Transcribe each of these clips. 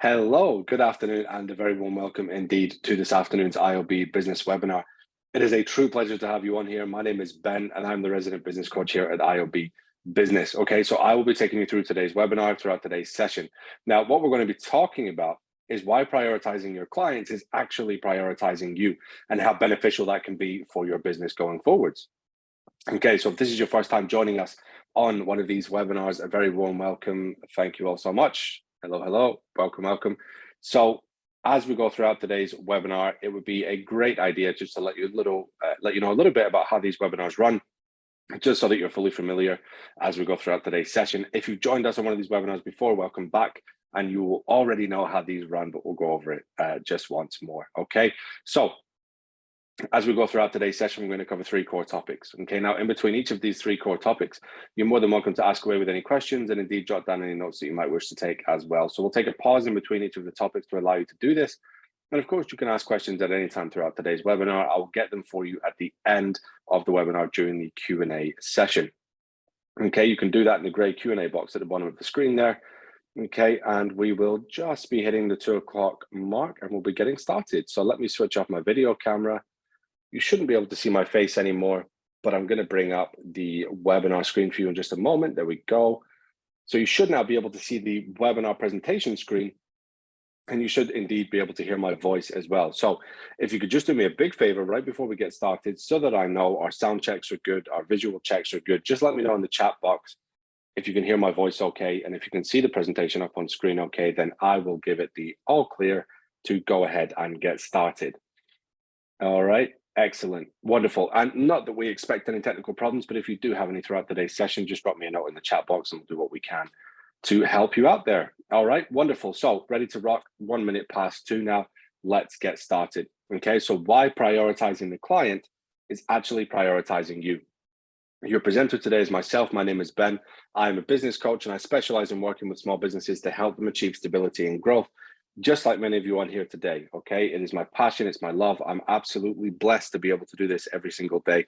Hello, good afternoon, and a very warm welcome indeed to this afternoon's iOB business webinar. It is a true pleasure to have you on here. My name is Ben, and I'm the resident business coach here at iOB Business. Okay, so I will be taking you through today's webinar, throughout today's session. Now, what we're going to be talking about is why prioritizing your clients is actually prioritizing you and how beneficial that can be for your business going forwards. Okay, so if this is your first time joining us on one of these webinars, a very warm welcome. Thank you all so much. Hello, hello, welcome, welcome. So as we go throughout today's webinar, it would be a great idea just to let you know a little bit about how these webinars run, just so that you're fully familiar as we go throughout today's session. If you've joined us on one of these webinars before, welcome back. And you will already know how these run, but we'll go over it just once more. Okay, so as we go throughout today's session, we're going to cover three core topics. Okay, now in between each of these three core topics, you're more than welcome to ask away with any questions and indeed jot down any notes that you might wish to take as well. So we'll take a pause in between each of the topics to allow you to do this. And of course, you can ask questions at any time throughout today's webinar. I'll get them for you at the end of the webinar during the Q&A session. Okay, you can do that in the gray Q&A box at the bottom of the screen there. Okay, and we will just be hitting the 2 o'clock mark and we'll be getting started. So let me switch off my video camera. You shouldn't be able to see my face anymore, but I'm going to bring up the webinar screen for you in just a moment. There we go. So you should now be able to see the webinar presentation screen, and you should indeed be able to hear my voice as well. So if you could just do me a big favor right before we get started, so that I know our sound checks are good, our visual checks are good, just let me know in the chat box if you can hear my voice okay, and if you can see the presentation up on screen okay, then I will give it the all clear to go ahead and get started. All right. Excellent. Wonderful. And not that we expect any technical problems, but if you do have any throughout today's session, just drop me a note in the chat box and we'll do what we can to help you out there. All right. Wonderful. So ready to rock. 1 minute past 2 now. Let's get started. Okay. So why prioritizing the client is actually prioritizing you. Your presenter today is myself. My name is Ben. I'm a business coach and I specialize in working with small businesses to help them achieve stability and growth, just like many of you on here today. Okay, it is my passion, it's my love. I'm absolutely blessed to be able to do this every single day,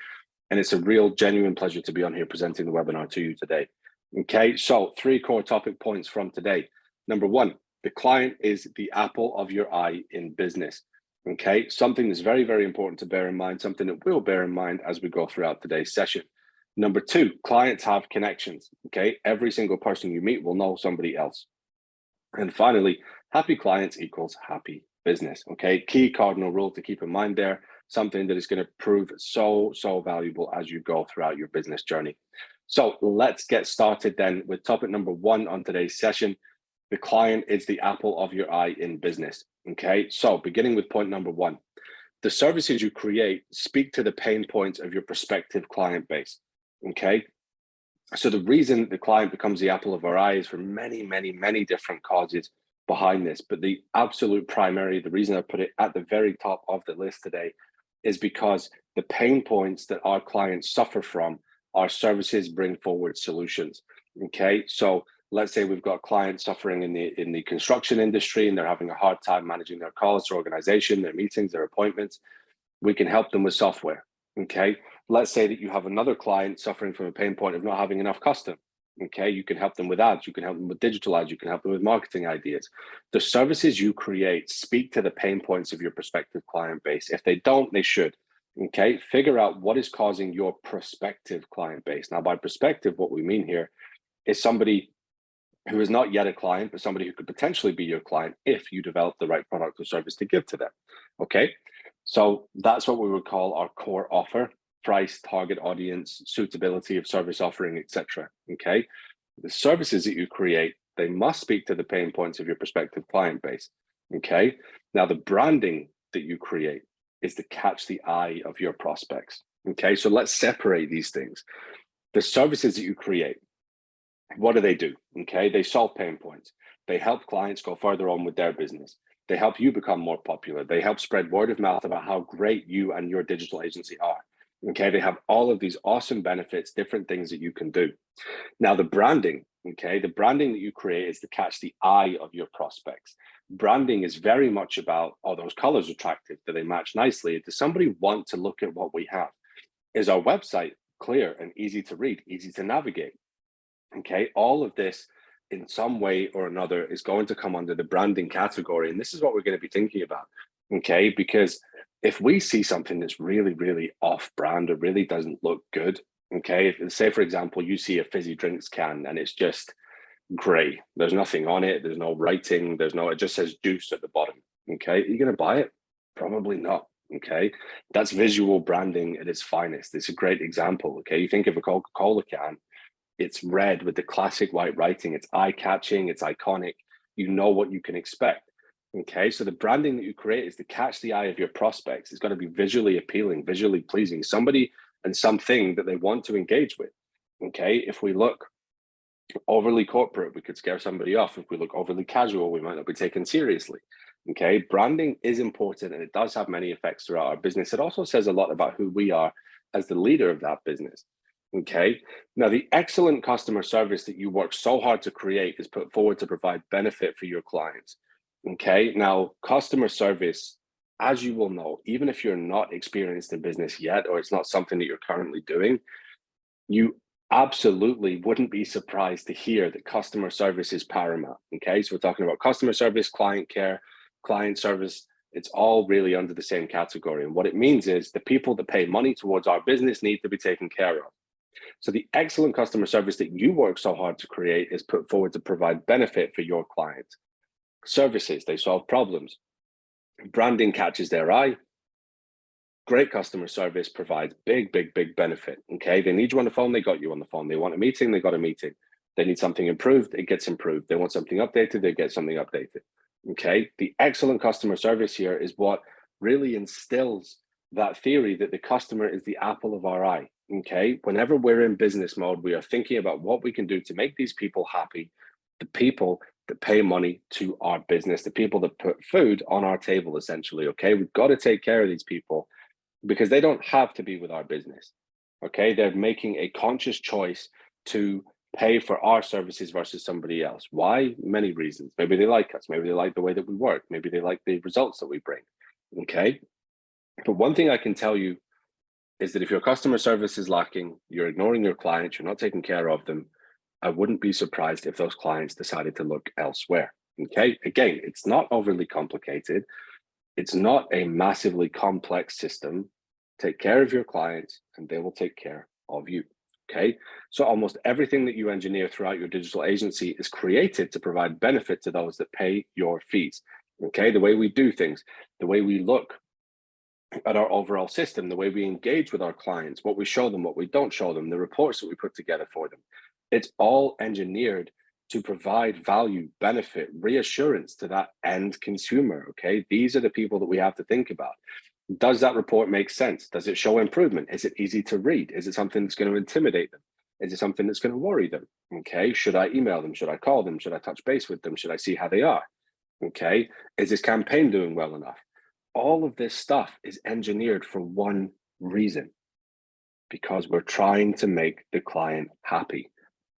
and it's a real genuine pleasure to be on here presenting the webinar to you today. Okay, so 3 core topic points from today. Number 1, the client is the apple of your eye in business. Okay, something that's very, very important to bear in mind, something that we'll bear in mind as we go throughout today's session. Number 2, clients have connections. Okay, every single person you meet will know somebody else. And finally, happy clients equals happy business. Okay, key cardinal rule to keep in mind there, something that is going to prove so valuable as you go throughout your business journey. So let's get started then with topic number 1 on today's session. The client is the apple of your eye in business. Okay, so beginning with point number 1, the services you create speak to the pain points of your prospective client base. Okay, so the reason the client becomes the apple of our eye is for many different causes behind this. But the absolute primary, the reason I put it at the very top of the list today, is because the pain points that our clients suffer from, our services bring forward solutions. Okay, so let's say we've got clients suffering in the construction industry and they're having a hard time managing their calls, their organization, their meetings, their appointments. We can help them with software. Okay, let's say that you have another client suffering from a pain point of not having enough custom. Okay, you can help them with ads, you can help them with digital ads, you can help them with marketing ideas. The services you create speak to the pain points of your prospective client base. If they don't, they should. Okay, figure out what is causing your prospective client base. Now, by prospective, what we mean here is somebody who is not yet a client, but somebody who could potentially be your client if you develop the right product or service to give to them. Okay, so that's what we would call our core offer: price, target audience, suitability of service offering, etc. Okay, the services that you create, they must speak to the pain points of your prospective client base. Okay, now the branding that you create is to catch the eye of your prospects. Okay, so let's separate these things. The services that you create, what do? Okay, they solve pain points. They help clients go further on with their business. They help you become more popular. They help spread word of mouth about how great you and your digital agency are. Okay, they have all of these awesome benefits, different things that you can do. Now, the branding, okay, the branding that you create is to catch the eye of your prospects. Branding is very much about, are those colors attractive? Do they match nicely? Does somebody want to look at what we have? Is our website clear and easy to read, easy to navigate? Okay, all of this in some way or another is going to come under the branding category. And this is what we're going to be thinking about, okay? Because if we see something that's really, really off brand or really doesn't look good, okay? If, say, for example, you see a fizzy drinks can and it's just gray, there's nothing on it, there's no writing, it just says juice at the bottom, okay? Are you going to buy it? Probably not, okay? That's visual branding at its finest. It's a great example, okay? You think of a Coca-Cola can, it's red with the classic white writing, it's eye-catching, it's iconic, you know what you can expect. Okay, so the branding that you create is to catch the eye of your prospects. It's got to be visually appealing, visually pleasing, somebody and something that they want to engage with. Okay, if we look overly corporate, we could scare somebody off. If we look overly casual, we might not be taken seriously. Okay, branding is important and it does have many effects throughout our business. It also says a lot about who we are as the leader of that business. Okay, now the excellent customer service that you work so hard to create is put forward to provide benefit for your clients. Okay, now customer service, as you will know, even if you're not experienced in business yet, or it's not something that you're currently doing, you absolutely wouldn't be surprised to hear that customer service is paramount. Okay, so we're talking about customer service, client care, client service. It's all really under the same category. And what it means is the people that pay money towards our business need to be taken care of. So the excellent customer service that you work so hard to create is put forward to provide benefit for your clients. Services, they solve problems. Branding catches their eye. Great customer service provides big benefit. Okay, they need you on the phone, they got you on the phone. They want a meeting, they got a meeting. They need something improved, it gets improved. They want something updated, they get something updated. Okay, the excellent customer service here is what really instills that theory that the customer is the apple of our eye. Okay, whenever we're in business mode, we are thinking about what we can do to make these people happy, the people that pay money to our business, the people that put food on our table, essentially. Okay, we've got to take care of these people because they don't have to be with our business. Okay, they're making a conscious choice to pay for our services versus somebody else. Why? Many reasons. Maybe they like us, maybe they like the way that we work, maybe they like the results that we bring. Okay, but one thing I can tell you is that if your customer service is lacking, you're ignoring your clients, you're not taking care of them, I wouldn't be surprised if those clients decided to look elsewhere. Okay, again, it's not overly complicated. It's not a massively complex system. Take care of your clients and they will take care of you. Okay, so almost everything that you engineer throughout your digital agency is created to provide benefit to those that pay your fees. Okay, the way we do things, the way we look at our overall system, the way we engage with our clients, what we show them, what we don't show them, the reports that we put together for them. It's all engineered to provide value, benefit, reassurance to that end consumer, okay? These are the people that we have to think about. Does that report make sense? Does it show improvement? Is it easy to read? Is it something that's going to intimidate them? Is it something that's going to worry them? Okay, should I email them? Should I call them? Should I touch base with them? Should I see how they are? Okay, is this campaign doing well enough? All of this stuff is engineered for one reason, because we're trying to make the client happy.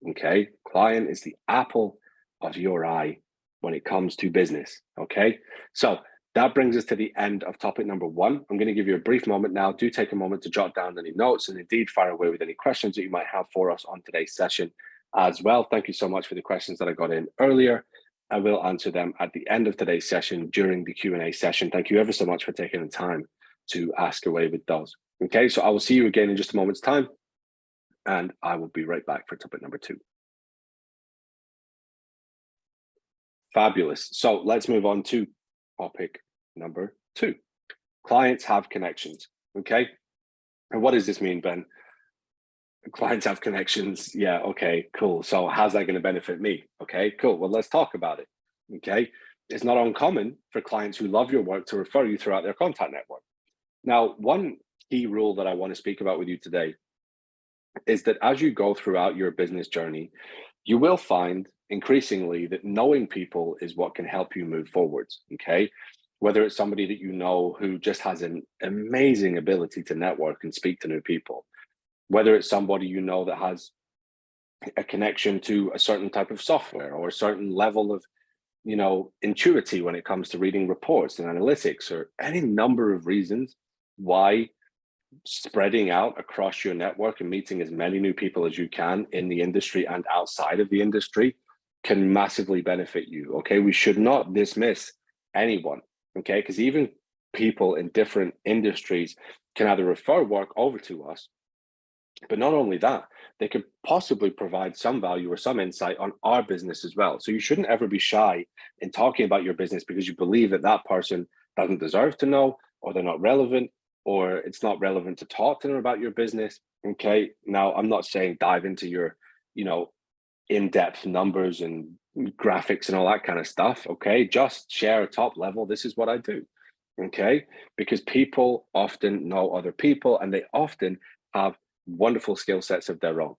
Okay, client is the apple of your eye when it comes to business. Okay, so that brings us to the end of topic number one. I'm going to give you a brief moment now. Do take a moment to jot down any notes and indeed fire away with any questions that you might have for us on today's session as well. Thank you so much for the questions that I got in earlier. I will answer them at the end of today's session during the Q&A session. Thank you ever so much for taking the time to ask away with those. Okay, so I will see you again in just a moment's time, and I will be right back for topic number two. Fabulous. So let's move on to topic number two. Clients have connections. Okay, and what does this mean, Ben? Clients have connections. Yeah, okay, cool. So how's that going to benefit me? Okay, cool. Well, let's talk about it. Okay, it's not uncommon for clients who love your work to refer you throughout their contact network. Now, one key rule that I want to speak about with you today is that as you go throughout your business journey, you will find increasingly that knowing people is what can help you move forwards. Okay, whether it's somebody that you know who just has an amazing ability to network and speak to new people, whether it's somebody you know that has a connection to a certain type of software or a certain level of, you know, intuity when it comes to reading reports and analytics, or any number of reasons why spreading out across your network and meeting as many new people as you can in the industry and outside of the industry can massively benefit you. Okay, we should not dismiss anyone. Okay, because even people in different industries can either refer work over to us, but not only that, they could possibly provide some value or some insight on our business as well. So you shouldn't ever be shy in talking about your business because you believe that that person doesn't deserve to know, or they're not relevant, or it's not relevant to talk to them about your business. Okay. Now, I'm not saying dive into your, you know, in-depth numbers and graphics and all that kind of stuff. Okay. Just share top level. This is what I do. Okay. Because people often know other people and they often have wonderful skill sets of their own.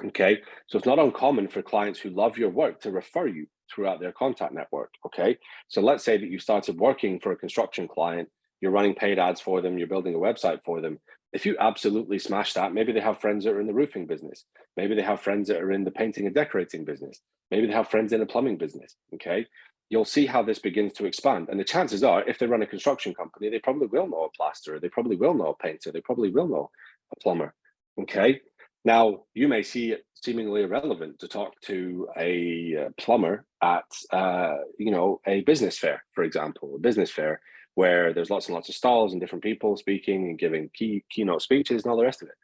Okay. So it's not uncommon for clients who love your work to refer you throughout their contact network. Okay. So let's say that you started working for a construction client, you're running paid ads for them, you're building a website for them. If you absolutely smash that, maybe they have friends that are in the roofing business. Maybe they have friends that are in the painting and decorating business. Maybe they have friends in the plumbing business. Okay. You'll see how this begins to expand. And the chances are, if they run a construction company, they probably will know a plasterer, they probably will know a painter, they probably will know a plumber. Okay. Now, you may see it seemingly irrelevant to talk to a plumber at, a business fair, for example, a business fair where there's lots and lots of stalls and different people speaking and giving keynote speeches and all the rest of it.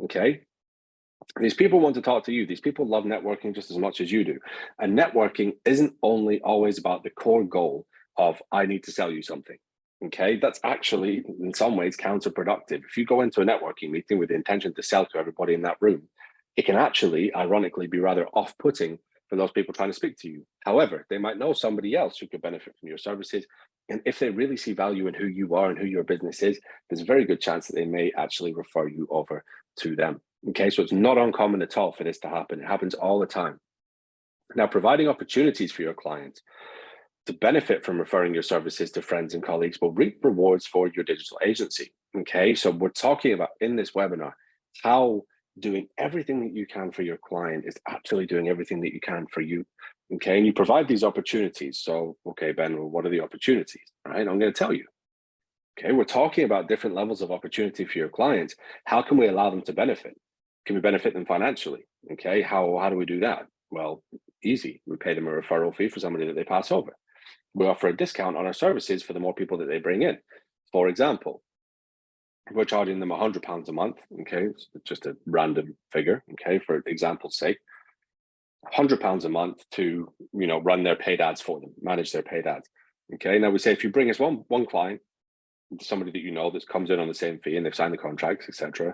Okay. These people want to talk to you. These people love networking just as much as you do. And networking isn't only always about the core goal of, I need to sell you something. Okay, that's actually in some ways counterproductive. If you go into a networking meeting with the intention to sell to everybody in that room, it can actually, ironically, be rather off-putting for those people trying to speak to you. However, they might know somebody else who could benefit from your services. And if they really see value in who you are and who your business is, there's a very good chance that they may actually refer you over to them. Okay, so it's not uncommon at all for this to happen. It happens all the time. Now, providing opportunities for your clients to benefit from referring your services to friends and colleagues will reap rewards for your digital agency. Okay, so we're talking about in this webinar how doing everything that you can for your client is actually doing everything that you can for you. Okay, and you provide these opportunities. So, okay, Ben, well, what are the opportunities? All right, I'm going to tell you. Okay, we're talking about different levels of opportunity for your clients. How can we allow them to benefit? Can we benefit them financially? Okay, how do we do that? Well, easy. We pay them a referral fee for somebody that they pass over. We offer a discount on our services for the more people that they bring in. For example, we're charging them £100 a month. Okay, it's just a random figure. Okay, for example's sake, £100 a month to run their paid ads for them, manage their paid ads. Okay, now we say if you bring us one client, somebody that you know that comes in on the same fee and they've signed the contracts, etc.,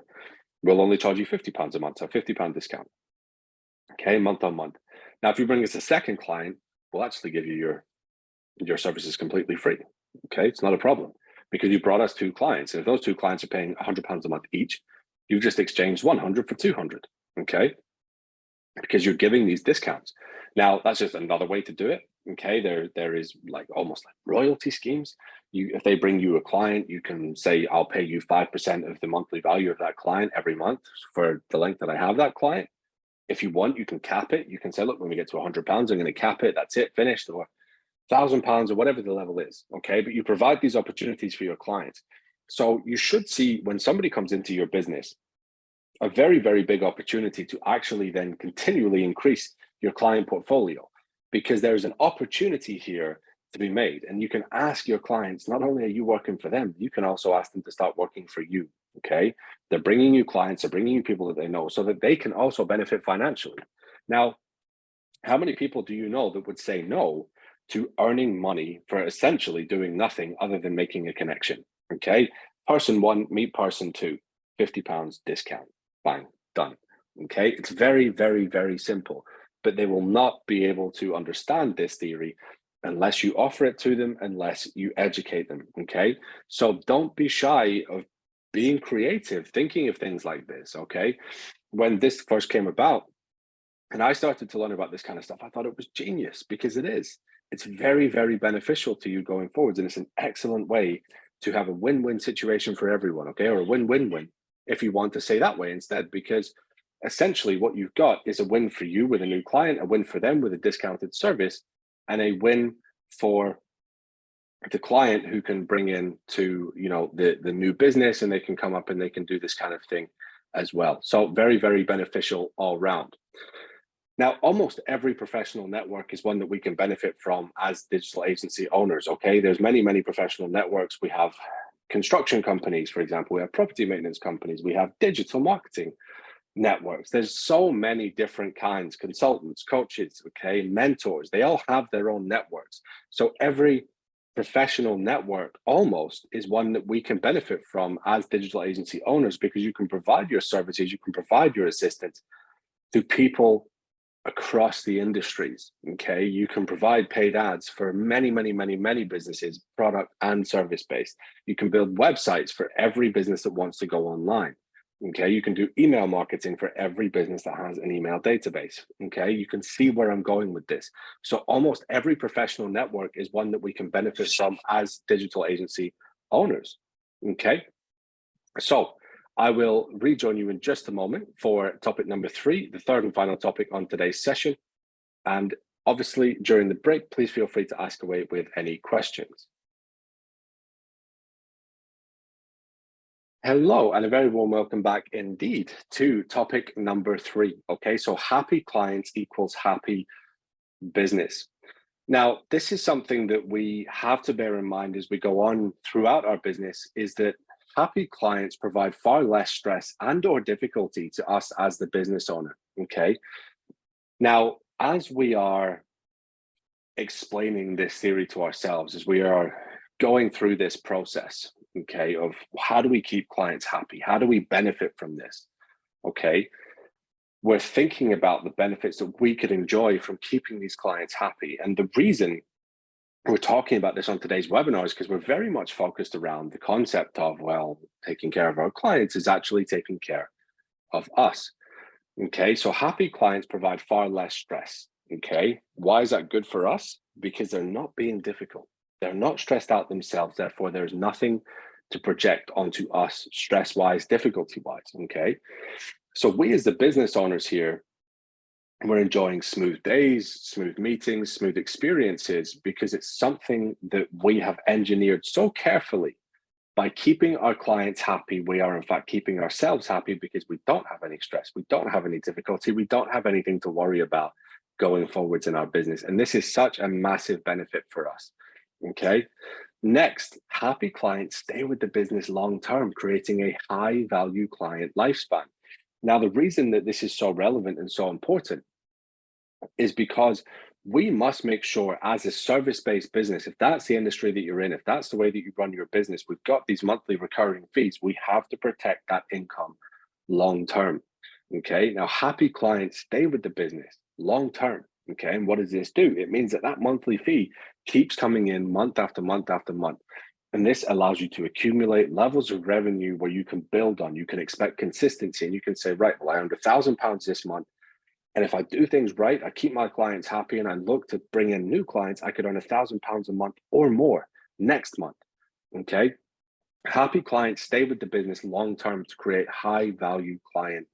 we'll only charge you £50 a month, so £50 discount. Okay, month on month. Now, if you bring us a second client, we'll actually give you your services completely free. Okay, it's not a problem because you brought us two clients, and if those two clients are paying £100 a month each, you've just exchanged 100 for 200. Okay, because you're giving these discounts. Now, that's just another way to do it. Okay, there is like almost like royalty schemes. If they bring you a client, you can say, I'll pay you 5% of the monthly value of that client every month for the length that I have that client. If you want, you can cap it. You can say, look, when we get to £100, I'm going to cap it. That's it, finished. Or £1,000 or whatever the level is. Okay, but you provide these opportunities for your clients. So you should see when somebody comes into your business, a very, very big opportunity to actually then continually increase your client portfolio, because there's an opportunity here to be made. And you can ask your clients, not only are you working for them, you can also ask them to start working for you. Okay, they're bringing you clients, they're bringing you people that they know so that they can also benefit financially. Now, how many people do you know that would say no to earning money for essentially doing nothing other than making a connection? Okay, person one, meet person two, £50 discount, bang, done. Okay, it's very, very, very simple, but they will not be able to understand this theory unless you offer it to them, unless you educate them. Okay, so don't be shy of being creative, thinking of things like this. Okay, when this first came about, and I started to learn about this kind of stuff, I thought it was genius because it is. It's very, very beneficial to you going forwards. And it's an excellent way to have a win-win situation for everyone, okay? Or a win-win-win, if you want to say that way instead, because essentially what you've got is a win for you with a new client, a win for them with a discounted service, and a win for the client who can bring in to the new business, and they can come up and they can do this kind of thing as well. So very, very beneficial all round. Now, almost every professional network is one that we can benefit from as digital agency owners, okay? There's many, many professional networks. We have construction companies, for example, we have property maintenance companies, we have digital marketing networks. There's so many different kinds, consultants, coaches, okay, mentors, they all have their own networks. So every professional network almost is one that we can benefit from as digital agency owners, because you can provide your services, you can provide your assistance to people across the industries. Okay, you can provide paid ads for many, many, many, many businesses, product and service based. You can build websites for every business that wants to go online. Okay, you can do email marketing for every business that has an email database. Okay, you can see where I'm going with this. So almost every professional network is one that we can benefit from as digital agency owners. Okay, so I will rejoin you in just a moment for topic number 3, the third and final topic on today's session. And obviously, during the break, please feel free to ask away with any questions. Hello, and a very warm welcome back indeed to topic number 3. Okay, so happy clients equals happy business. Now, this is something that we have to bear in mind as we go on throughout our business, is that happy clients provide far less stress and or difficulty to us as the business owner, okay? Now, as we are explaining this theory to ourselves, as we are going through this process, okay, of how do we keep clients happy? How do we benefit from this? Okay, we're thinking about the benefits that we could enjoy from keeping these clients happy. And the reason we're talking about this on today's webinar is because we're very much focused around the concept of, well, taking care of our clients is actually taking care of us. Okay, so happy clients provide far less stress. Okay, why is that good for us? Because they're not being difficult. They're not stressed out themselves. Therefore, there's nothing to project onto us stress-wise, difficulty-wise. Okay, so we as the business owners here, we're enjoying smooth days, smooth meetings, smooth experiences, because it's something that we have engineered so carefully. By keeping our clients happy, we are in fact keeping ourselves happy, because we don't have any stress, we don't have any difficulty, we don't have anything to worry about going forwards in our business. And this is such a massive benefit for us. Okay. Next, happy clients stay with the business long term, creating a high value client lifespan. Now, the reason that this is so relevant and so important is because we must make sure, as a service-based business, if that's the industry that you're in, if that's the way that you run your business, we've got these monthly recurring fees, we have to protect that income long term. Okay, now happy clients stay with the business long term. Okay, and what does this do? It means that that monthly fee keeps coming in month after month after month. And this allows you to accumulate levels of revenue where you can build on, you can expect consistency, and you can say, right, well, I earned £1,000 this month. And if I do things right, I keep my clients happy, and I look to bring in new clients, I could earn £1,000 a month or more next month. Okay. Happy clients stay with the business long term to create high value client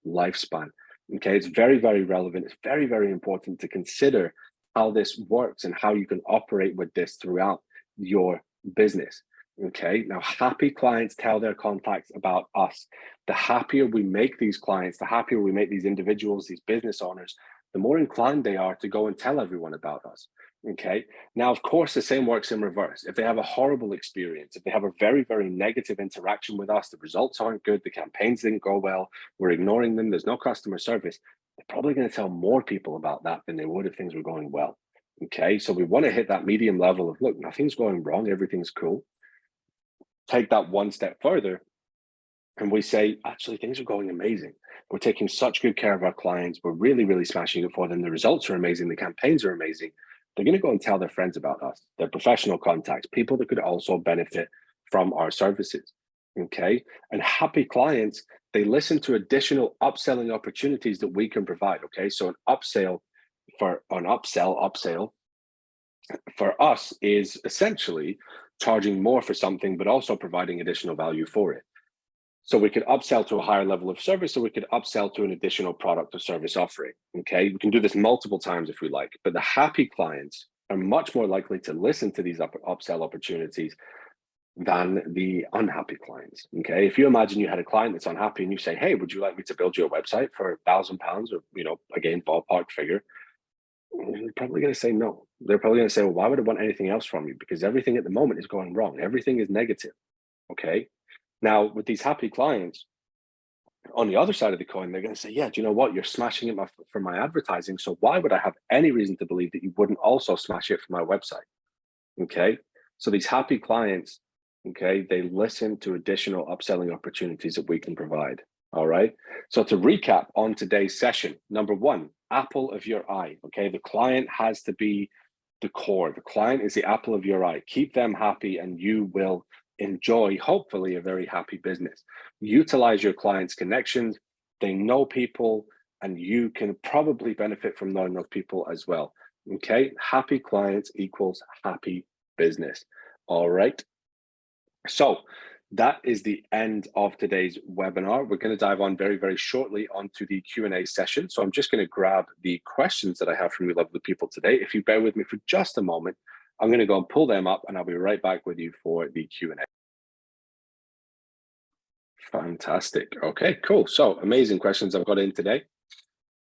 lifespan. Okay. It's very, very relevant. It's very, very important to consider how this works and how you can operate with this throughout your business. Okay. Now, happy clients tell their contacts about us. The happier we make these clients, the happier we make these individuals, these business owners, the more inclined they are to go and tell everyone about us. Okay. Now, of course, the same works in reverse. If they have a horrible experience, if they have a very, very negative interaction with us, the results aren't good, the campaigns didn't go well, we're ignoring them, there's no customer service, they're probably going to tell more people about that than they would if things were going well. Okay. So we want to hit that medium level of, look, nothing's going wrong, everything's cool. Take that one step further, and we say, actually, things are going amazing. We're taking such good care of our clients. We're really, really smashing it for them. The results are amazing. The campaigns are amazing. They're going to go and tell their friends about us, their professional contacts, people that could also benefit from our services. Okay. And happy clients, they listen to additional upselling opportunities that we can provide. Okay. So an upsell for us is essentially charging more for something, but also providing additional value for it. So we could upsell to a higher level of service, or we could upsell to an additional product or service offering. Okay, we can do this multiple times if we like, but the happy clients are much more likely to listen to these upsell opportunities than the unhappy clients. Okay. If you imagine you had a client that's unhappy and you say, hey, would you like me to build you a website for £1,000 or, again, ballpark figure? They're probably going to say no. They're probably going to say, well, why would I want anything else from you? Because everything at the moment is going wrong. Everything is negative. Okay. Now, with these happy clients, on the other side of the coin, they're going to say, yeah, do you know what? You're smashing it for my advertising. So why would I have any reason to believe that you wouldn't also smash it for my website? Okay. So these happy clients, okay, they listen to additional upselling opportunities that we can provide. All right. So to recap on today's session, number one, apple of your eye. Okay. The client has to be the core. The client is the apple of your eye. Keep them happy and you will enjoy, hopefully, a very happy business. Utilize your clients' connections. They know people and you can probably benefit from knowing those people as well. Okay. Happy clients equals happy business. All right. So that is the end of today's webinar. We're going to dive on very, very shortly onto the Q&A session. So I'm just going to grab the questions that I have from you lovely people today. If you bear with me for just a moment, I'm going to go and pull them up and I'll be right back with you for the Q&A. Fantastic. Okay, cool. So amazing questions I've got in today.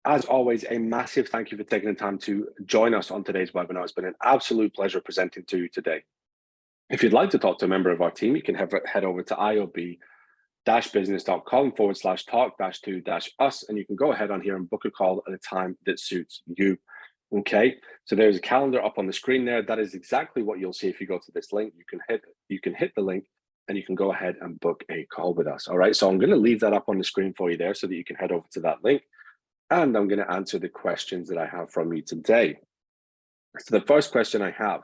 As always, a massive thank you for taking the time to join us on today's webinar. It's been an absolute pleasure presenting to you today. If you'd like to talk to a member of our team, you can head over to iob-business.com/talk-to-us, and you can go ahead on here and book a call at a time that suits you. Okay, so there's a calendar up on the screen there. That is exactly what you'll see if you go to this link. You can hit the link and you can go ahead and book a call with us. All right, so I'm going to leave that up on the screen for you there so that you can head over to that link. And I'm going to answer the questions that I have from you today. So the first question I have,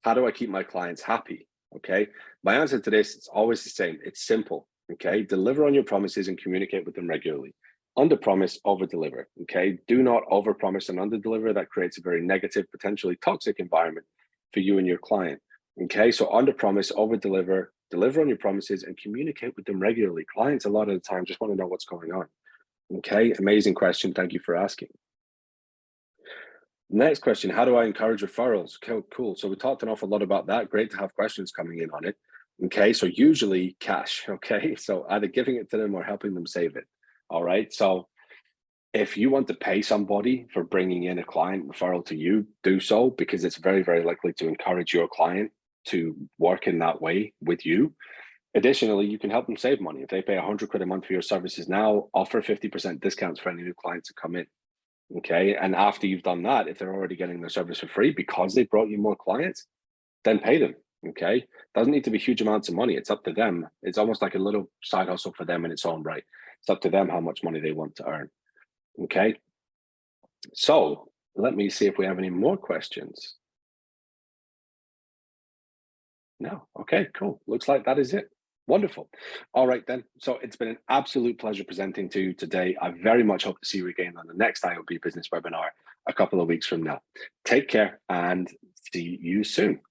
how do I keep my clients happy? Okay, my answer to this is always the same. It's simple. Okay, deliver on your promises and communicate with them regularly. Under promise, over deliver. Okay, do not over promise and under deliver. That creates a very negative, potentially toxic environment for you and your client. Okay, so under promise, over deliver, deliver on your promises and communicate with them regularly. Clients a lot of the time just want to know what's going on. Okay, amazing question. Thank you for asking. Next question, how do I encourage referrals? Cool. So we talked an awful lot about that. Great to have questions coming in on it. Okay, so usually cash. Okay, so either giving it to them or helping them save it. All right, so if you want to pay somebody for bringing in a client referral to you, do so, because it's very, very likely to encourage your client to work in that way with you. Additionally, you can help them save money. If they pay 100 quid a month for your services now, offer 50% discounts for any new clients to come in. Okay, and after you've done that, if they're already getting their service for free because they brought you more clients, then pay them. Okay, doesn't need to be huge amounts of money. It's up to them. It's almost like a little side hustle for them in its own right. It's up to them how much money they want to earn. Okay, so let me see if we have any more questions. No. Okay, cool. Looks like that is it. Wonderful. All right, then. So it's been an absolute pleasure presenting to you today. I very much hope to see you again on the next IOB business webinar a couple of weeks from now. Take care and see you soon.